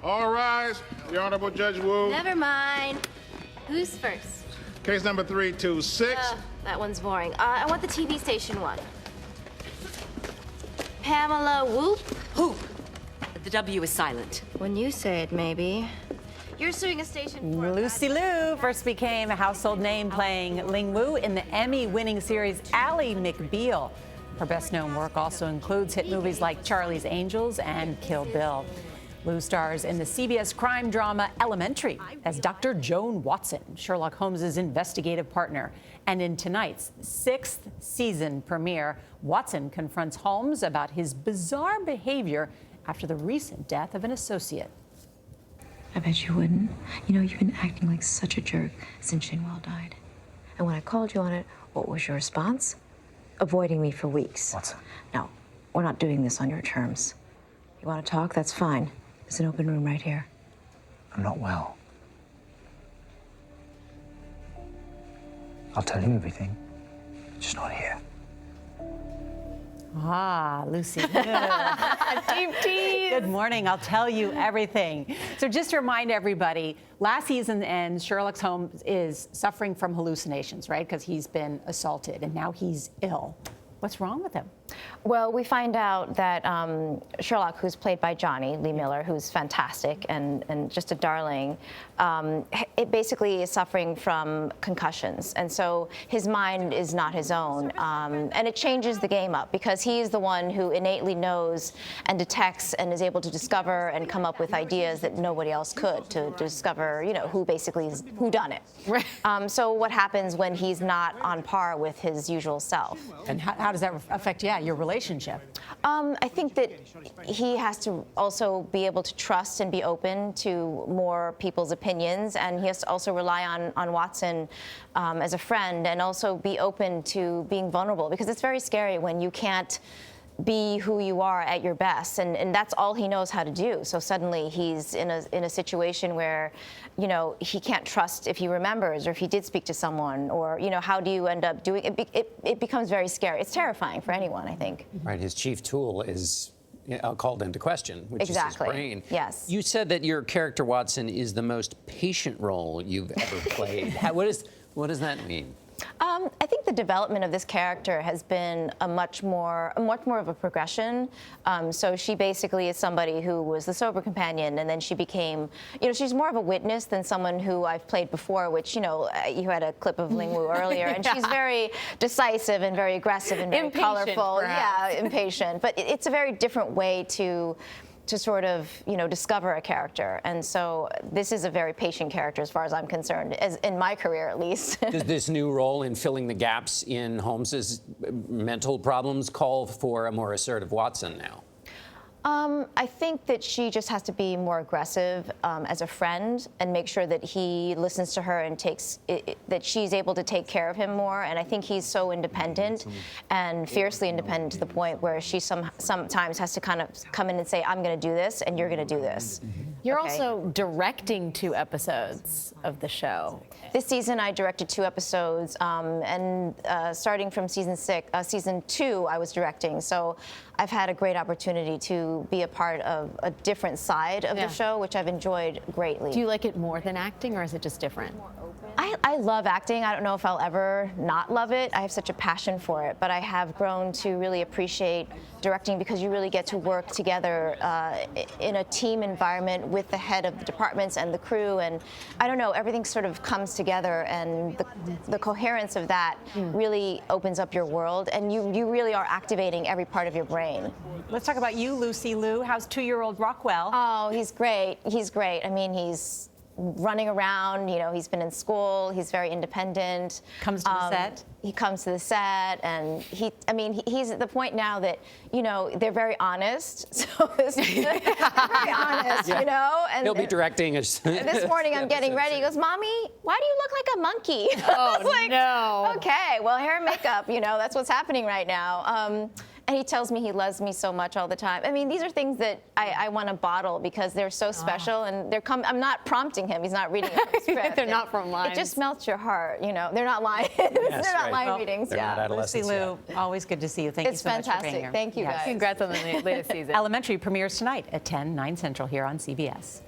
All rise. The Honorable Judge Wu. Never mind. Who's first? Case number 326. That one's boring. I want the TV station one. Pamela Whoop? Who? The W is silent. When you say it, maybe. You're suing a station for... Lucy Liu first became a household name playing Ling Wu in the Emmy-winning series Ally McBeal. Her best-known work also includes hit movies like Charlie's Angels and Kill Bill. Liu stars in the CBS crime drama Elementary as Dr. Joan Watson, Sherlock Holmes' investigative partner. And in tonight's 6th season premiere, Watson confronts Holmes about his bizarre behavior after the recent death of an associate. I bet you wouldn't. You know, you've been acting like such a jerk since Shinwell died. And when I called you on it, what was your response? Avoiding me for weeks. Watson. No, we're not doing this on your terms. You want to talk? That's fine. There's an open room right here. I'm not well. I'll tell you everything, just not here. Ah, Lucy. Deep tease. Good morning. I'll tell you everything. So just to remind everybody, last season ends, Sherlock Holmes is suffering from hallucinations, right? Because he's been assaulted and now he's ill. What's wrong with him? Well, we find out that Sherlock, who's played by Johnny Lee Miller, who's fantastic and just a darling, it basically is suffering from concussions. And so his mind is not his own. And it changes the game up because he's the one who innately knows and detects and is able to discover and come up with ideas that nobody else could to discover, you know, who basically is who done it. Right. So what happens when he's not on par with his usual self? And how does that affect, your relationship? I think that he has to also be able to trust and be open to more people's opinions, and he has to also rely on Watson as a friend, and also be open to being vulnerable, because it's very scary when you can't be who you are at your best, and that's all he knows how to do. So suddenly he's in a situation where, you know, he can't trust if he remembers or if he did speak to someone, or, you know, how do you end up doing it? It becomes very scary. It's terrifying for anyone, I think. Right, his chief tool is called into question, which is his brain. Yes. You said that your character, Watson, is the most patient role you've ever played. What does that mean? I think the development of this character has been much more of a progression. So she basically is somebody who was the sober companion, and then she became, you know, she's more of a witness than someone who I've played before, which, you know, you had a clip of Ling Wu earlier, and she's very decisive and very aggressive and very impatient, colorful. Perhaps. Yeah, impatient. But it's a very different way to sort of, you know, discover a character. And so this is a very patient character as far as I'm concerned, as in my career at least. Does this new role in filling the gaps in Holmes's mental problems call for a more assertive Watson now? I think that she just has to be more aggressive as a friend, and make sure that he listens to her and that she's able to take care of him more. And I think he's so independent and fiercely independent to the point where she sometimes has to kind of come in and say, I'm going to do this and you're going to do this. You're also directing 2 episodes of the show. This season I directed 2 episodes, and starting from season 2 I was directing. So I've had a great opportunity to be a part of a different side of the show, which I've enjoyed greatly. Do you like it more than acting, or is it just different? I love acting. I don't know if I'll ever not love it. I have such a passion for it, but I have grown to really appreciate directing, because you really get to work together in a team environment with the head of the departments and the crew, and I don't know, everything sort of comes together, and the coherence of that really opens up your world, and you really are activating every part of your brain. Let's talk about you, Lucy Liu. How's 2-year-old Rockwell? Oh, he's great. He's great. I mean, he's running around, you know, he's been in school, he's very independent. Comes to the set? He comes to the set, and he's at the point now that, you know, they're very honest. So they're very honest, you know? And he'll be directing us. This morning I'm getting ready. He goes, Mommy, why do you look like a monkey? Oh, I was like, no. Okay, well, hair and makeup, you know, that's what's happening right now. And he tells me he loves me so much all the time. I mean, these are things that I want to bottle because they're so special, and I'm not prompting him. He's not reading a script. They're not from lines. It just melts your heart, you know. They're not lines. Yes, they're not line readings. They're not Lucy adolescents Liu, always good to see you. Thank you so much for being here. Thank you, guys. Congrats on the latest season. Elementary premieres tonight at 10, 9 Central here on CBS.